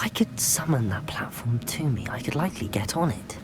I could summon that platform to me, I could likely get on it.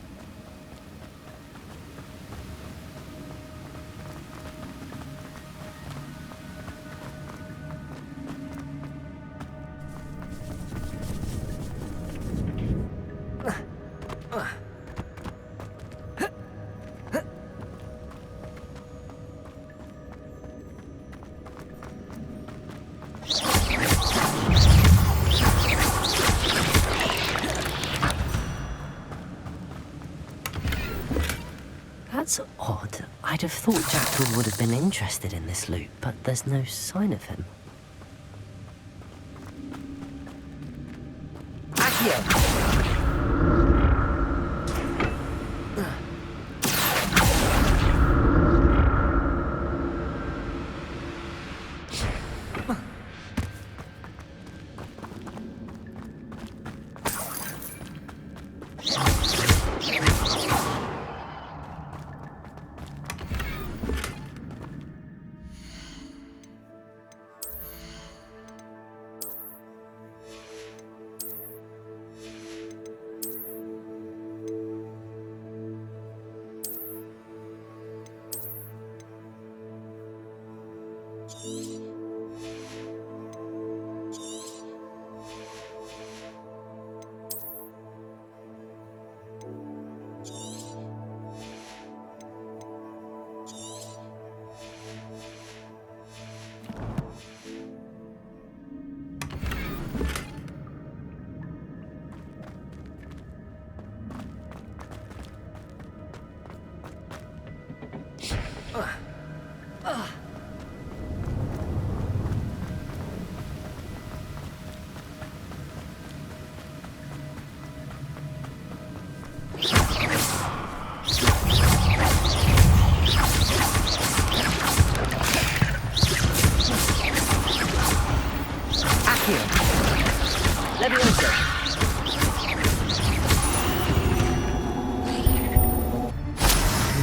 That's odd. I'd have thought Jackdaw would have been interested in this loot, but there's no sign of him. Accio!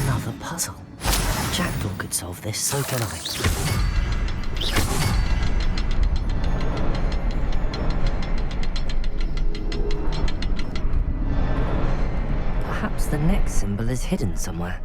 Another puzzle. Jackdaw could solve this, so can I. Perhaps the next symbol is hidden somewhere.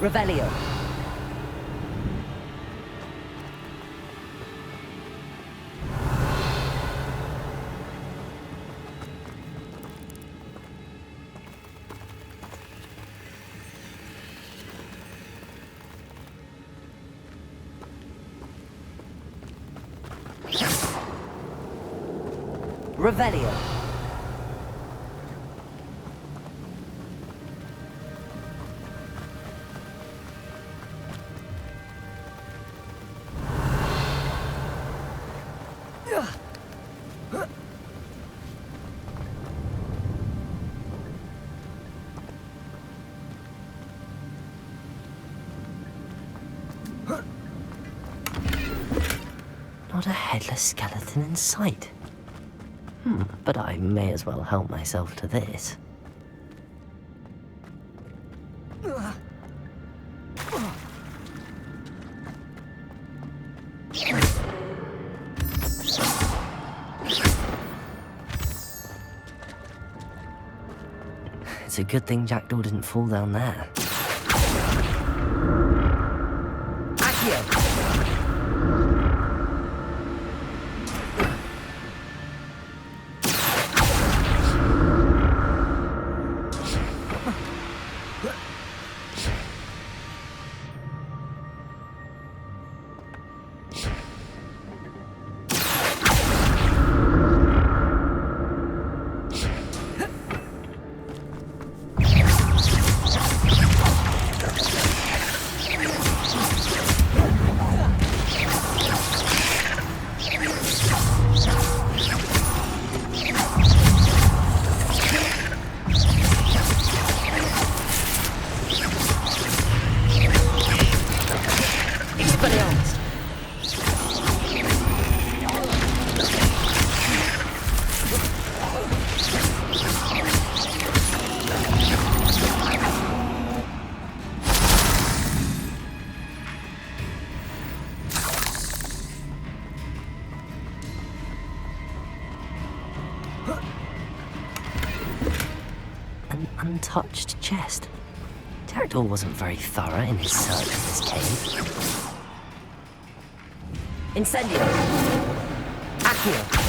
Revelio. Revelio. Not a headless skeleton in sight. But I may as well help myself to this. It's a good thing Jackdaw didn't fall down there. Accio! Expelliarmus! An untouched chest. Jackdaw wasn't very thorough in his search of this cave. Incendio! Accio!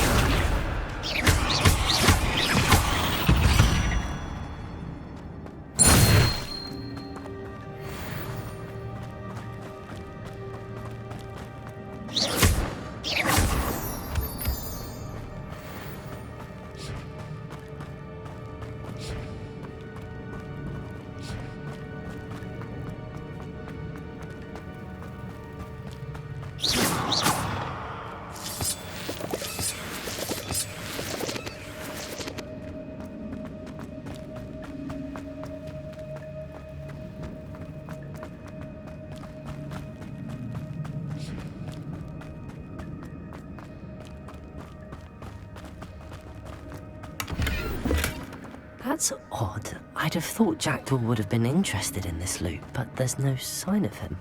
That's odd. I'd have thought Jackdaw would have been interested in this loot, but there's no sign of him.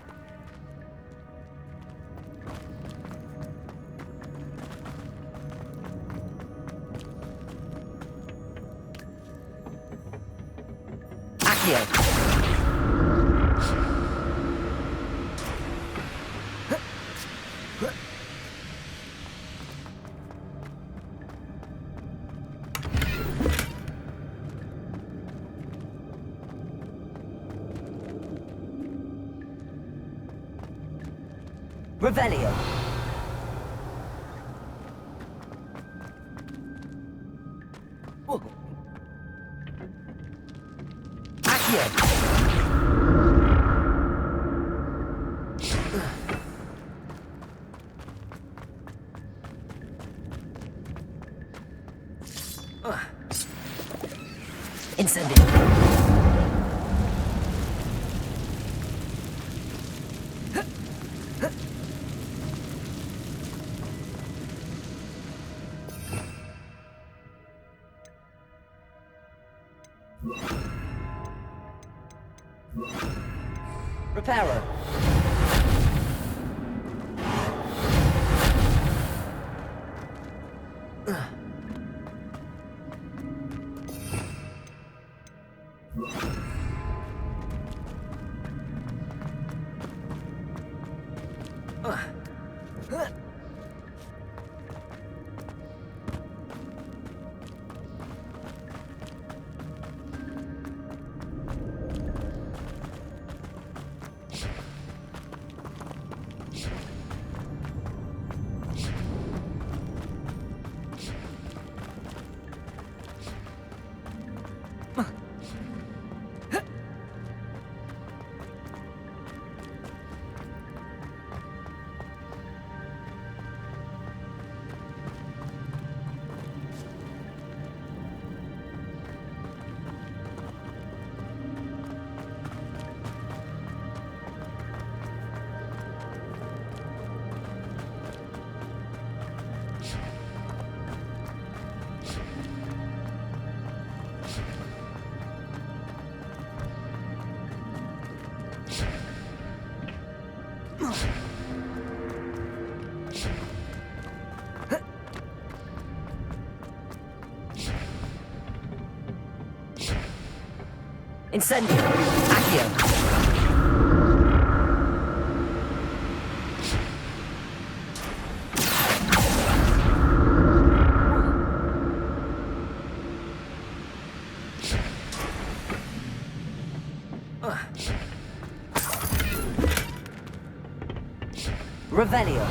Accio! Revelio. Accio. Incendio. Reparo. Incendio. Accio. Revelio.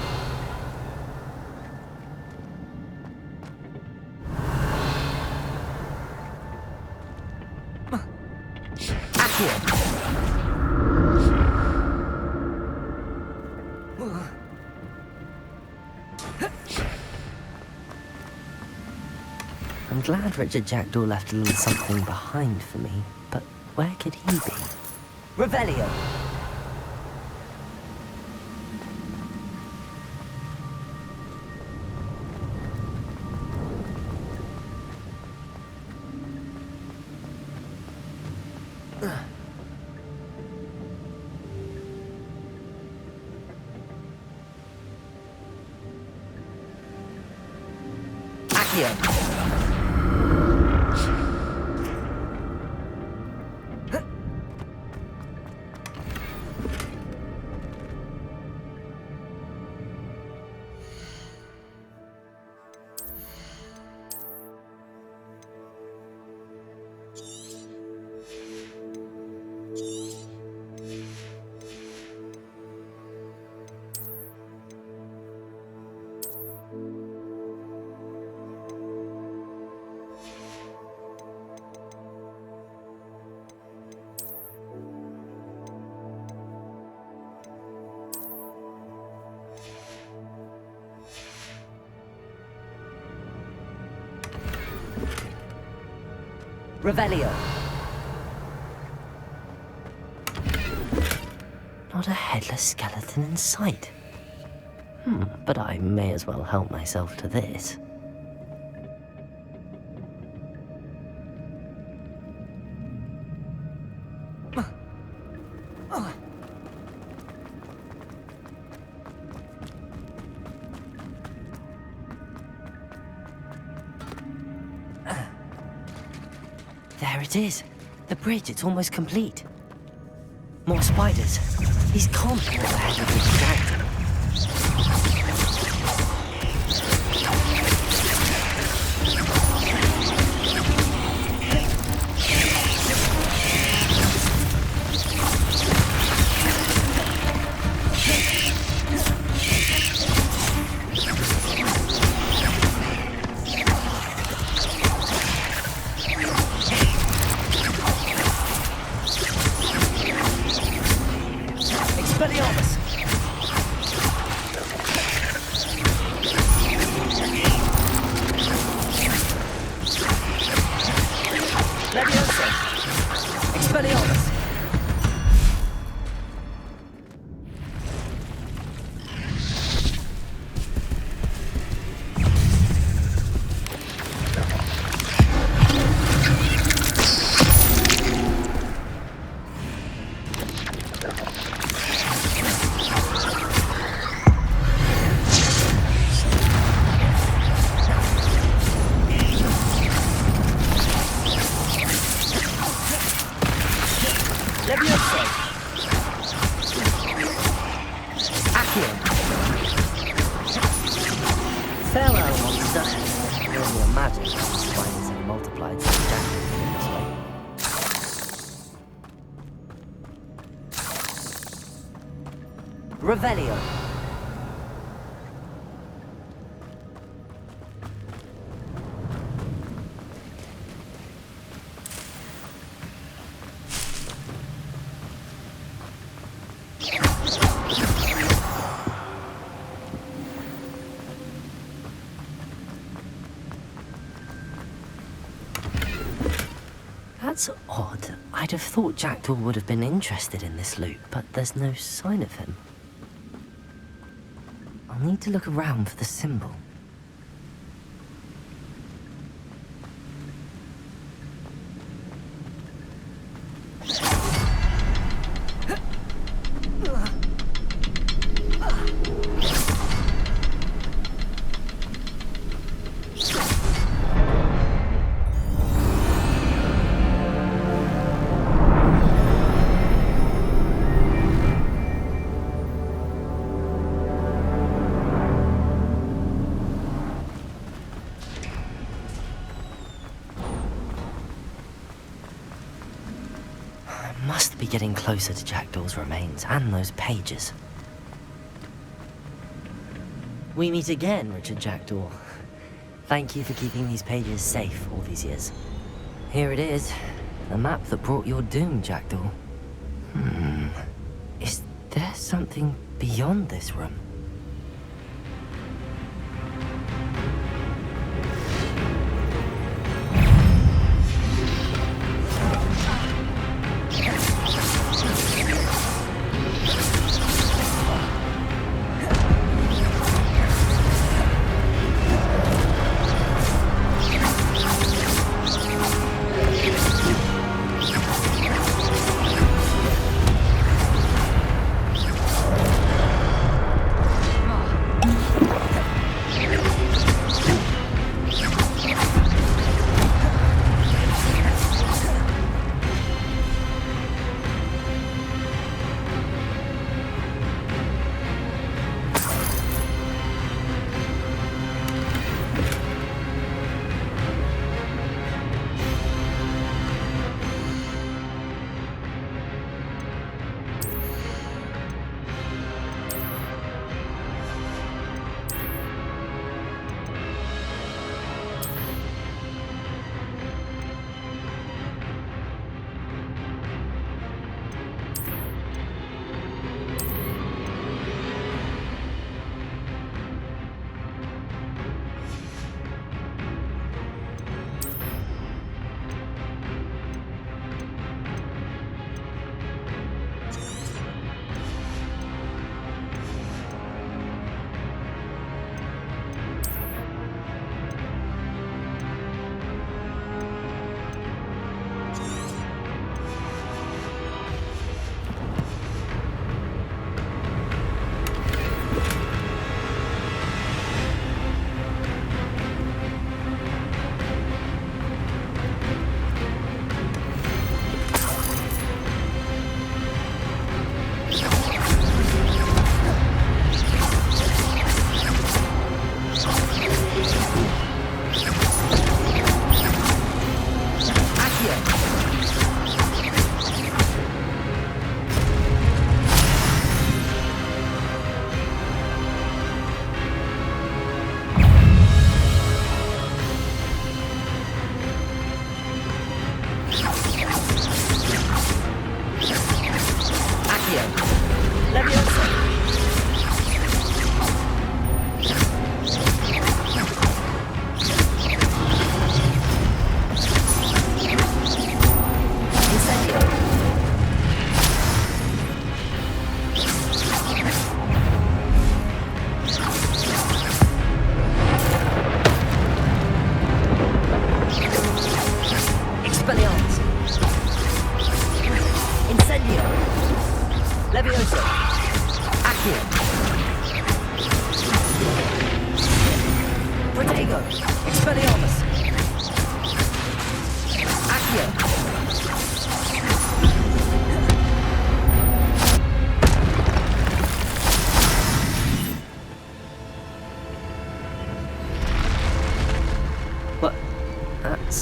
I'm glad Richard Jackdaw left a little something behind for me, but where could he be? Revelio. Accio! Revelio. Not a headless skeleton in sight. But I may as well help myself to this. There it is. The bridge, it's almost complete. More spiders. He's confident ahead of the dragon. Revelio. That's odd. I'd have thought Jackdaw would have been interested in this loot, but there's no sign of him. I'll need to look around for the symbol. Must be getting closer to Jackdaw's remains and those pages. We meet again, Richard Jackdaw. Thank you for keeping these pages safe all these years. Here it is, the map that brought your doom, Jackdaw. Is there something beyond this room?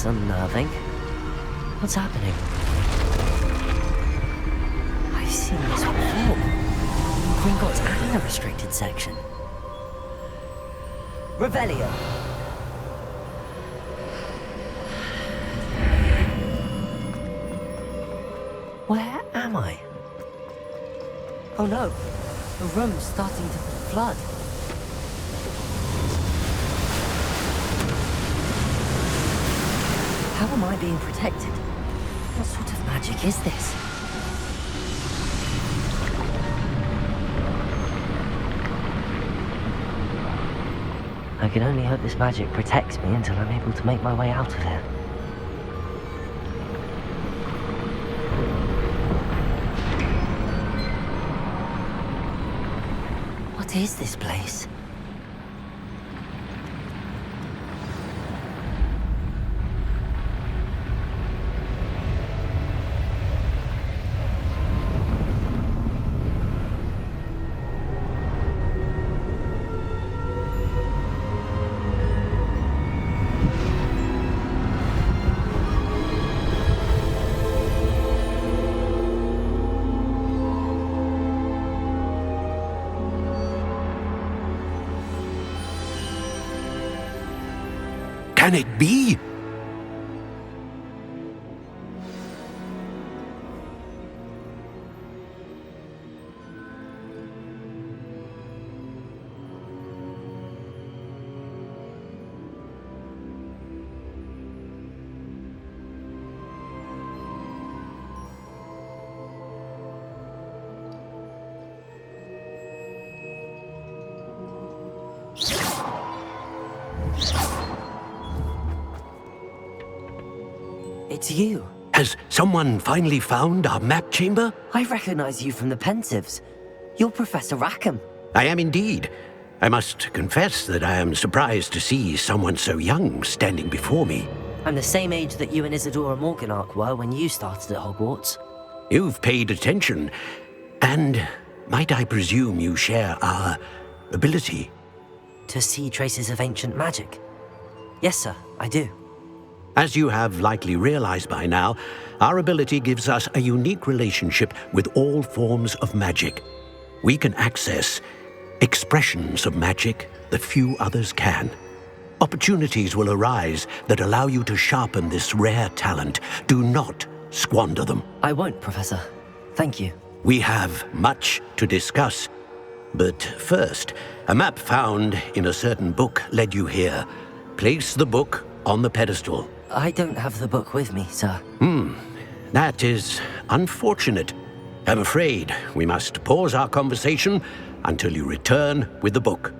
unnerving. What's happening? I've seen this before. Gringotts and the restricted section. Revelio. Where am I? Oh no, the room's starting to flood. How am I being protected? What sort of magic is this? I can only hope this magic protects me until I'm able to make my way out of here. What is this place? Can it be? It's you. Has someone finally found our map chamber? I recognize you from the Pensives. You're Professor Rackham. I am indeed. I must confess that I am surprised to see someone so young standing before me. I'm the same age that you and Isadora Morganach were when you started at Hogwarts. You've paid attention. And might I presume you share our ability? To see traces of ancient magic? Yes, sir, I do. As you have likely realized by now, our ability gives us a unique relationship with all forms of magic. We can access expressions of magic that few others can. Opportunities will arise that allow you to sharpen this rare talent. Do not squander them. I won't, Professor. Thank you. We have much to discuss. But first, a map found in a certain book led you here. Place the book on the pedestal. I don't have the book with me, sir. That is unfortunate. I'm afraid we must pause our conversation until you return with the book.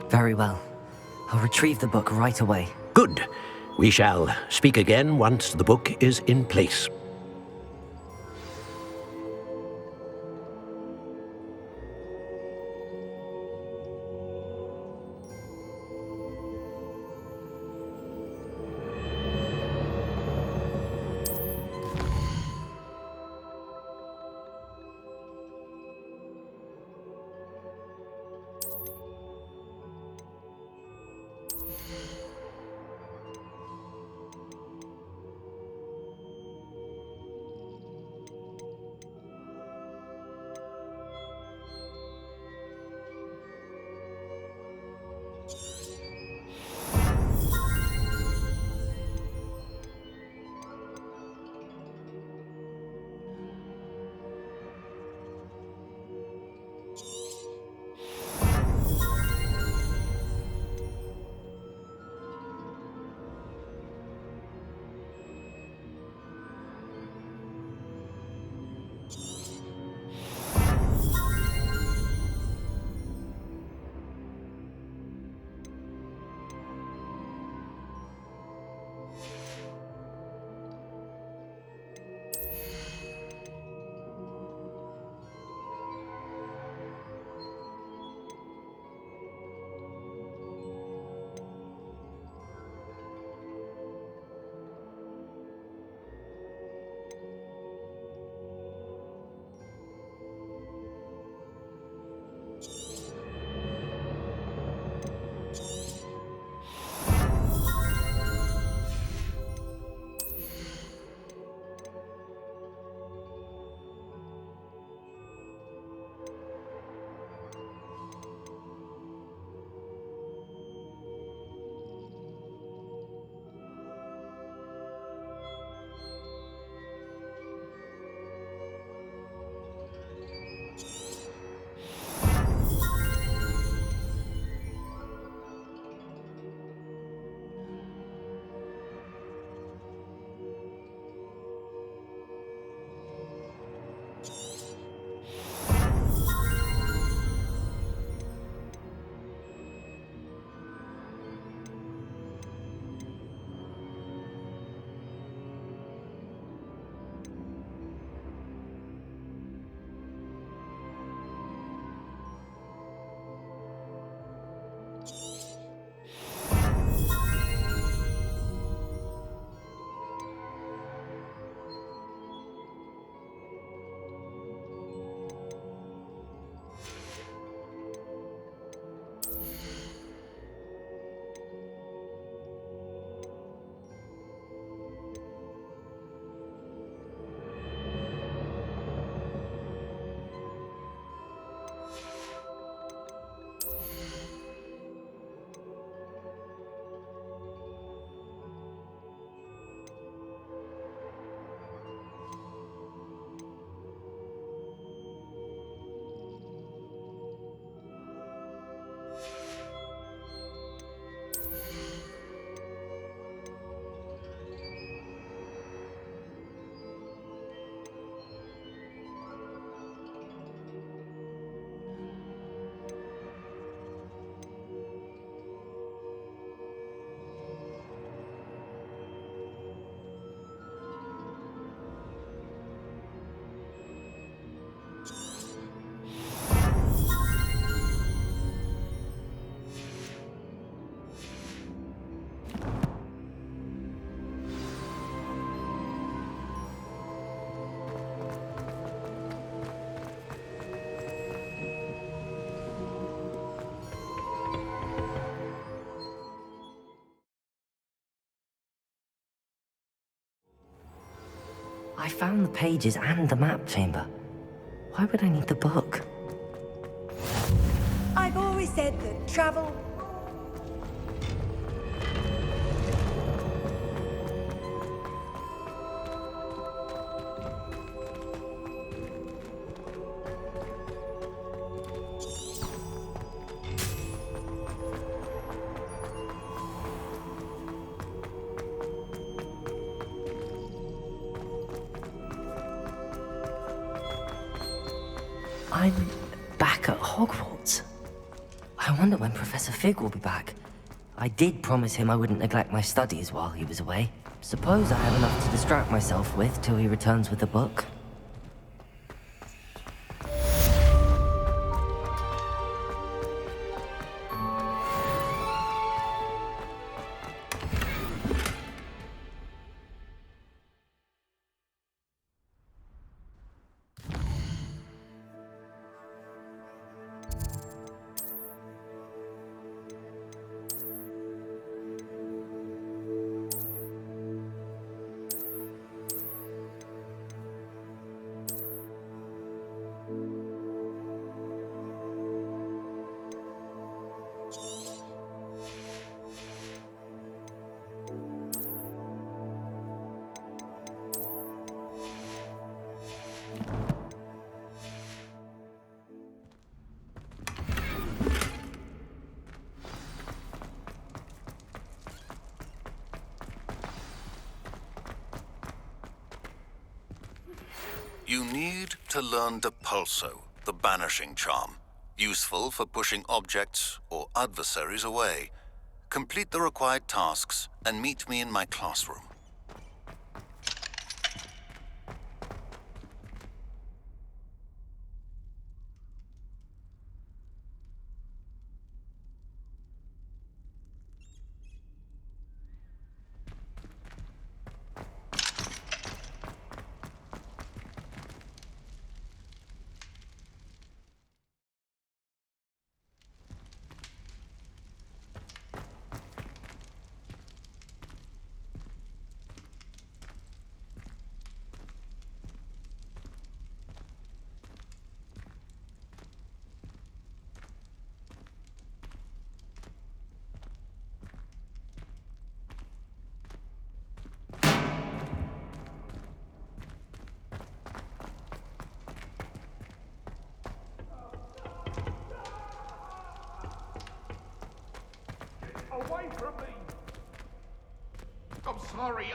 Very well. I'll retrieve the book right away. Good. We shall speak again once the book is in place. I found the pages and the map chamber. Why would I need the book? I've always said that travel... I'm back at Hogwarts. I wonder when Professor Fig will be back. I did promise him I wouldn't neglect my studies while he was away. Suppose I have enough to distract myself with till he returns with the book. You need to learn Depulso, the banishing charm, useful for pushing objects or adversaries away. Complete the required tasks and meet me in my classroom. Away from me! I'm sorry,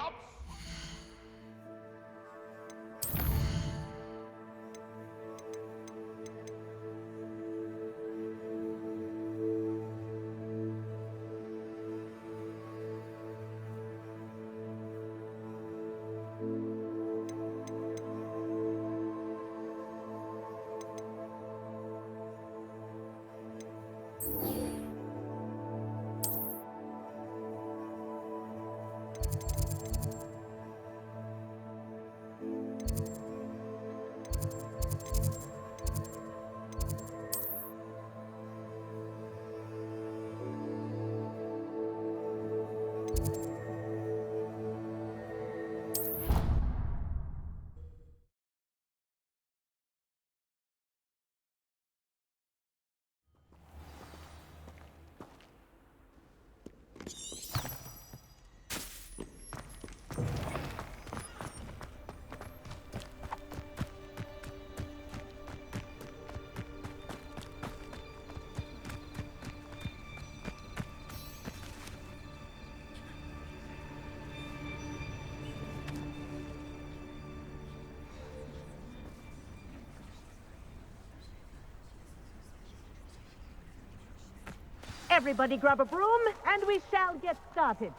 Everybody grab a broom, and we shall get started.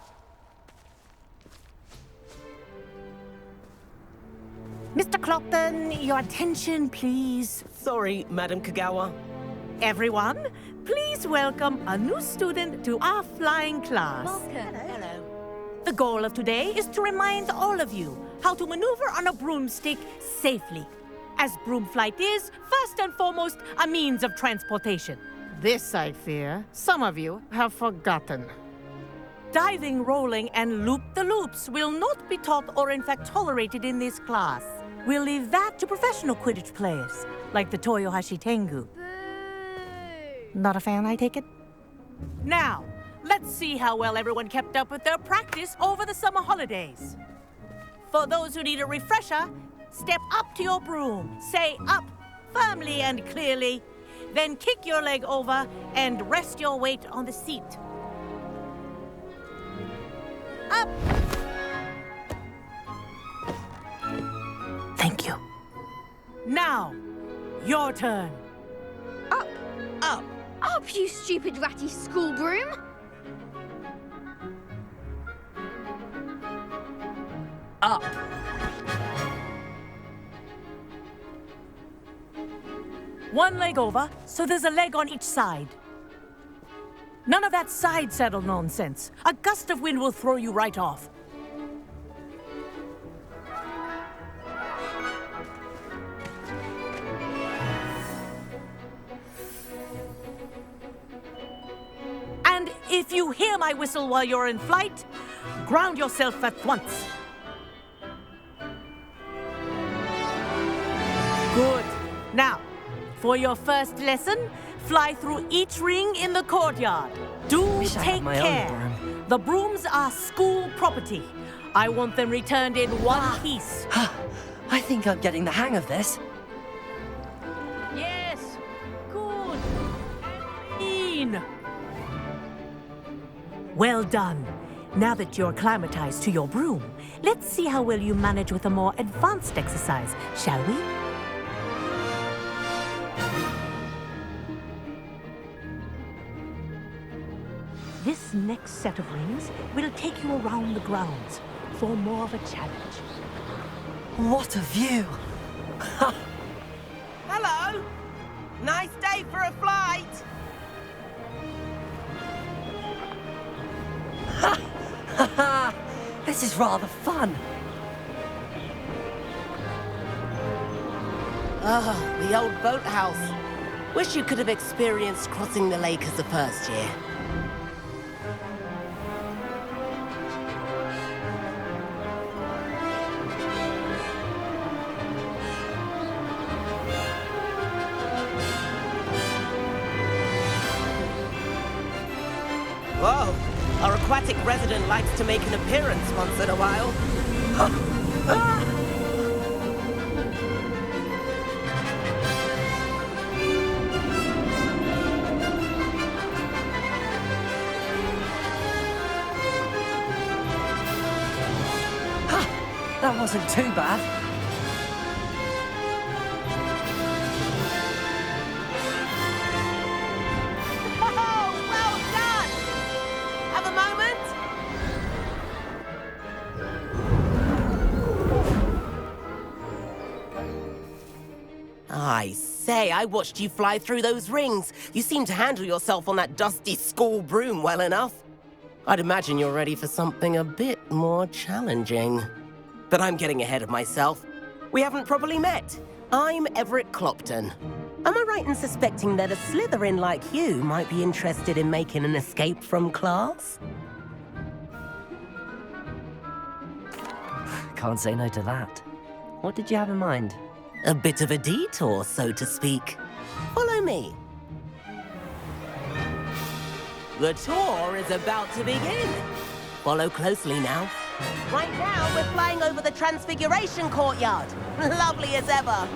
Mr. Clopton, your attention, please. Sorry, Madam Kagawa. Everyone, please welcome a new student to our flying class. Hello. The goal of today is to remind all of you how to maneuver on a broomstick safely, as broom flight is, first and foremost, a means of transportation. This, I fear, some of you have forgotten. Diving, rolling, and loop-the-loops will not be taught or in fact tolerated in this class. We'll leave that to professional Quidditch players, like the Toyohashi Tengu. Not a fan, I take it? Now, let's see how well everyone kept up with their practice over the summer holidays. For those who need a refresher, step up to your broom, say up firmly and clearly, then kick your leg over and rest your weight on the seat. Up! Thank you. Now, your turn. Up, Up. up, you stupid ratty school broom! Up! One leg over, so there's a leg on each side. None of that side saddle nonsense. A gust of wind will throw you right off. And if you hear my whistle while you're in flight, ground yourself at once. Good. Now, for your first lesson, fly through each ring in the courtyard. Do Wish I had take my own care. broom. The brooms are school property. I want them returned in one piece. I think I'm getting the hang of this. Yes. Good. And clean. Well done. Now that you're acclimatized to your broom, let's see how well you manage with a more advanced exercise, shall we? This next set of rings will take you around the grounds for more of a challenge. What a view! Hello. Nice day for a flight. This is rather fun. Oh, the old boathouse. Wish you could have experienced crossing the lake as a first year. Whoa, our aquatic resident likes to make an appearance once in a while. That wasn't too bad. Oh, well done! Have a moment? I say, I watched you fly through those rings. You seem to handle yourself on that dusty school broom well enough. I'd imagine you're ready for something a bit more challenging. But I'm getting ahead of myself. We haven't properly met. I'm Everett Clopton. Am I right in suspecting that a Slytherin like you might be interested in making an escape from class? Can't say no to that. What did you have in mind? A bit of a detour, so to speak. Follow me. The tour is about to begin. Follow closely now. Right now, we're flying over the Transfiguration Courtyard. Lovely as ever.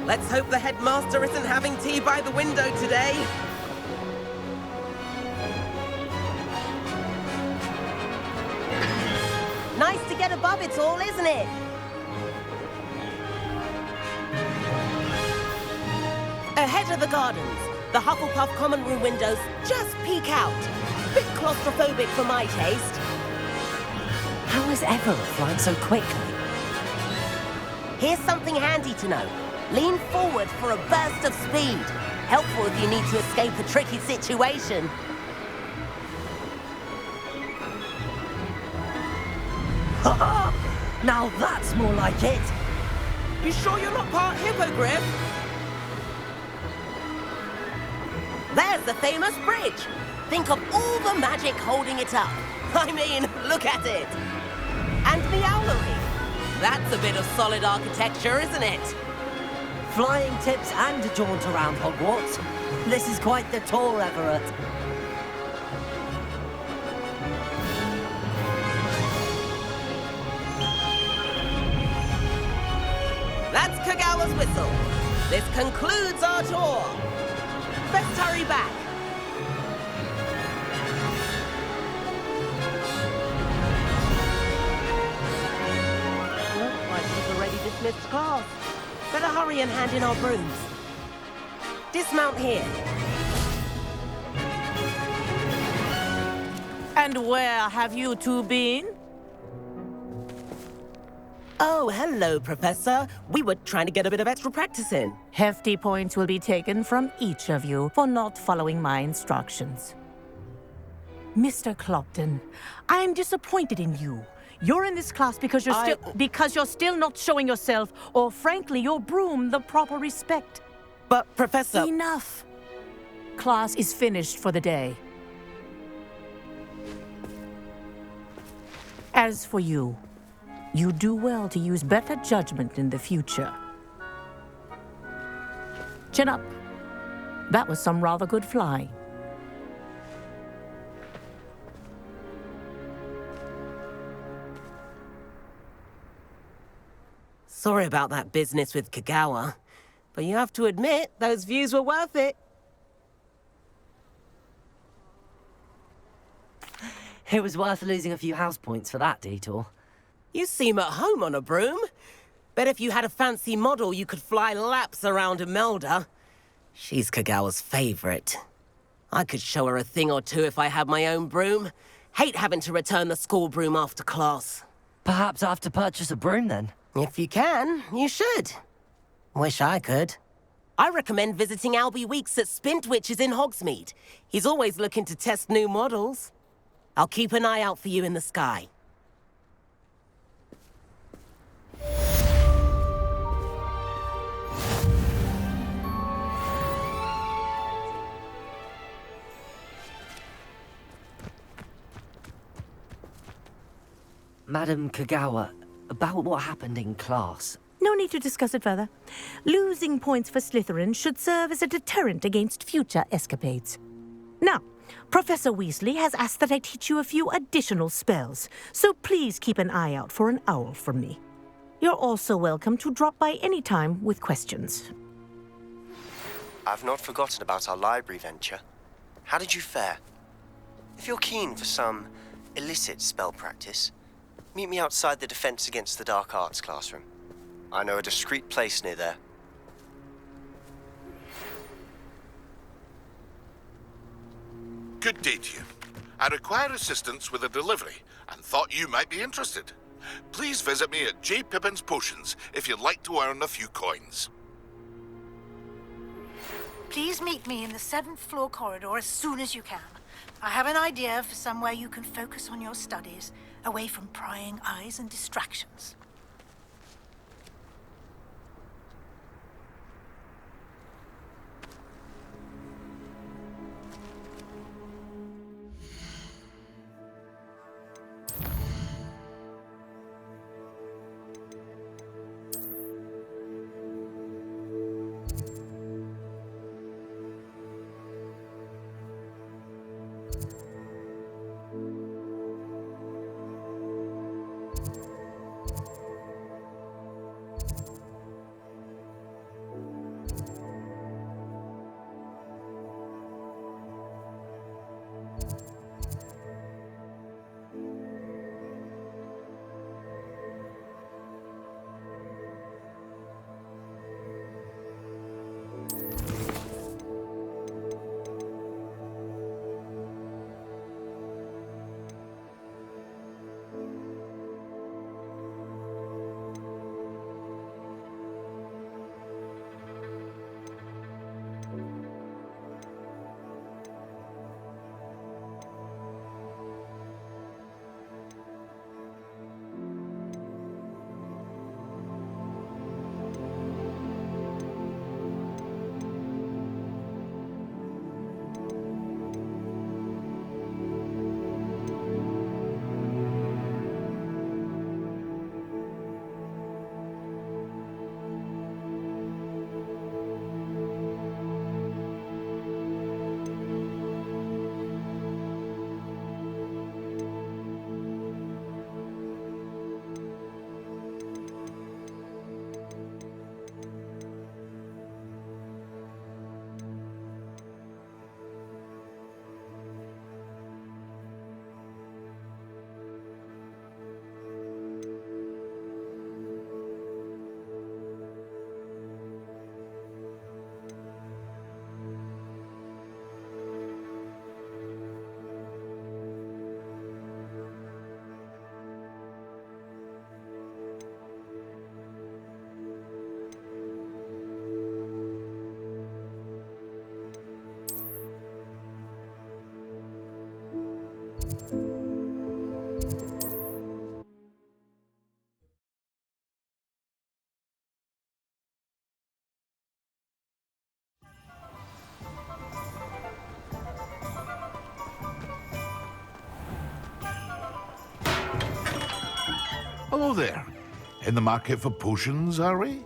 Let's hope the headmaster isn't having tea by the window today. Nice to get above it all, isn't it? Ahead of the gardens, the Hufflepuff common room windows just peek out. Bit claustrophobic for my taste. How is Everett flying so quickly? Here's something handy to know. Lean forward for a burst of speed. Helpful if you need to escape a tricky situation. Now that's more like it. You sure you're not part hippogriff? There's the famous bridge. Think of all the magic holding it up. I mean, look at it. And the owlery. That's a bit of solid architecture, isn't it? Flying tips and a jaunt around Hogwarts. This is quite the tour, Everett. That's Kagawa's whistle. This concludes our tour. Let's hurry back. Looks like we've already dismissed class. Better hurry and hand in our brooms. Dismount here. And where have you two been? Oh, hello, Professor. We were trying to get a bit of extra practice in. Hefty points will be taken from each of you for not following my instructions. Mr. Clopton, I'm disappointed in you. You're in this class because you're still not showing yourself, or frankly, your broom the proper respect. But, Professor... Enough. Class is finished for the day. As for you, you do well to use better judgment in the future. Chin up. That was some rather good flying. Sorry about that business with Kagawa, but you have to admit, those views were worth it. It was worth losing a few house points for that detour. You seem at home on a broom. Bet if you had a fancy model, you could fly laps around Imelda. She's Kagawa's favorite. I could show her a thing or two if I had my own broom. Hate having to return the school broom after class. Perhaps I have to purchase a broom then. If you can, you should. Wish I could. I recommend visiting Albie Weeks at Spintwitches in Hogsmeade. He's always looking to test new models. I'll keep an eye out for you in the sky. Madam Kagawa, about what happened in class. No need to discuss it further. Losing points for Slytherin should serve as a deterrent against future escapades. Now, Professor Weasley has asked that I teach you a few additional spells, so please keep an eye out for an owl from me. You're also welcome to drop by any time with questions. I've not forgotten about our library venture. How did you fare? If you're keen for some illicit spell practice, meet me outside the Defense Against the Dark Arts classroom. I know a discreet place near there. Good day to you. I require assistance with a delivery and thought you might be interested. Please visit me at J. Pippin's Potions if you'd like to earn a few coins. Please meet me in the 7th floor corridor as soon as you can. I have an idea for somewhere you can focus on your studies, away from prying eyes and distractions. Hello there. In the market for potions, are we?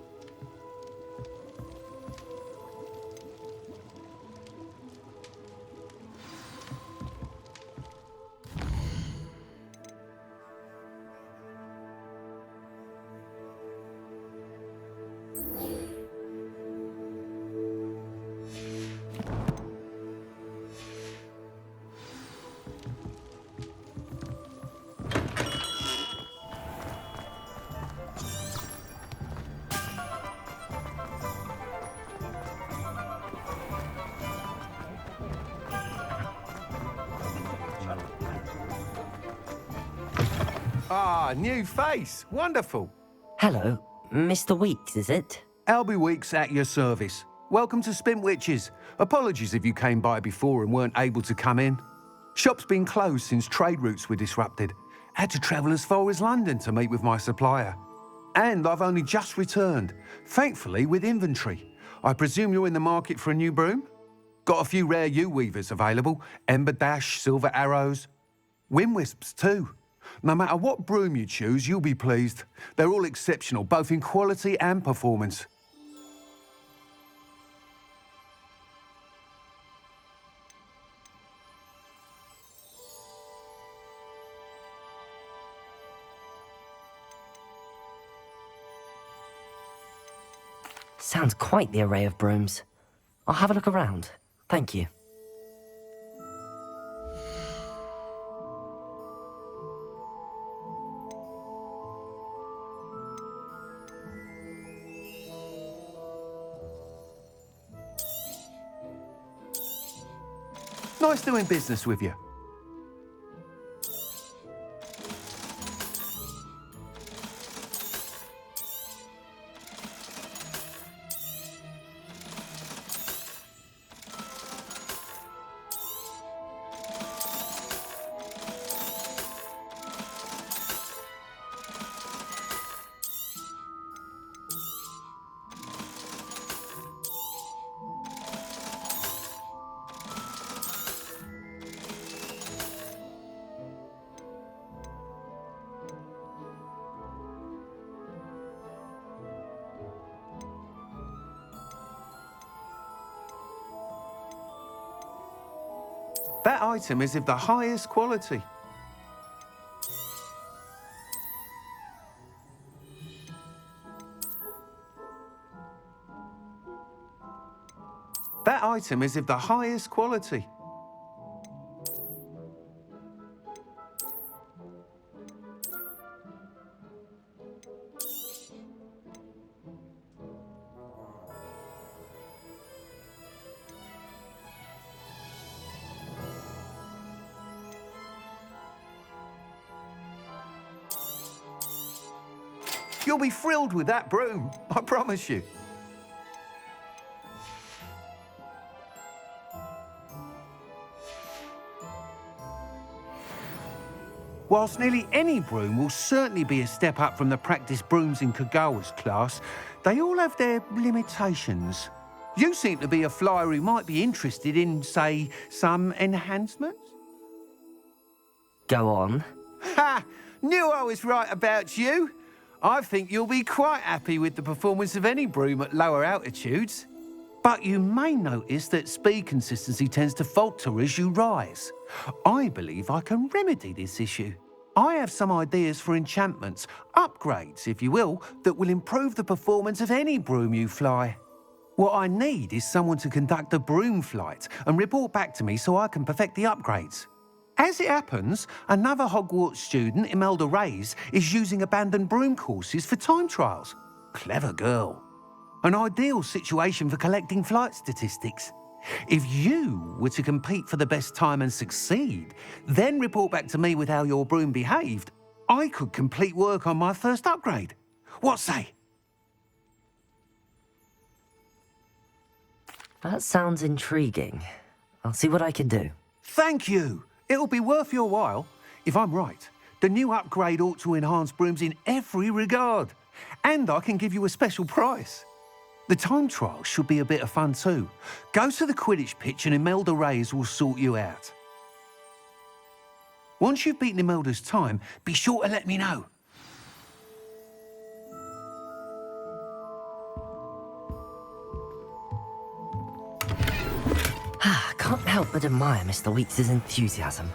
Ah, new face. Wonderful. Hello, Mr. Weeks, is it? Albie Weeks at your service. Welcome to Spintwitches. Apologies if you came by before and weren't able to come in. Shop's been closed since trade routes were disrupted. Had to travel as far as London to meet with my supplier. And I've only just returned, thankfully with inventory. I presume you're in the market for a new broom? Got a few rare U-weavers available. Ember Dash, Silver Arrows. Wind Wisps too. No matter what broom you choose, you'll be pleased. They're all exceptional, both in quality and performance. Sounds quite the array of brooms. I'll have a look around. Thank you. Nice doing business with you. That item is of the highest quality. That item is of the highest quality. You'll be thrilled with that broom, I promise you. Whilst nearly any broom will certainly be a step up from the practice brooms in Kagawa's class, they all have their limitations. You seem to be a flyer who might be interested in, say, some enhancements? Go on. Ha! Knew I was right about you. I think you'll be quite happy with the performance of any broom at lower altitudes. But you may notice that speed consistency tends to falter as you rise. I believe I can remedy this issue. I have some ideas for enchantments, upgrades, if you will, that will improve the performance of any broom you fly. What I need is someone to conduct a broom flight and report back to me so I can perfect the upgrades. As it happens, another Hogwarts student, Imelda Reyes, is using abandoned broom courses for time trials. Clever girl. An ideal situation for collecting flight statistics. If you were to compete for the best time and succeed, then report back to me with how your broom behaved, I could complete work on my first upgrade. What say? That sounds intriguing. I'll see what I can do. Thank you. It'll be worth your while. If I'm right, the new upgrade ought to enhance brooms in every regard. And I can give you a special price. The time trial should be a bit of fun too. Go to the Quidditch pitch and Imelda Reyes will sort you out. Once you've beaten Imelda's time, be sure to let me know. help but admire Mr. Weeks' enthusiasm.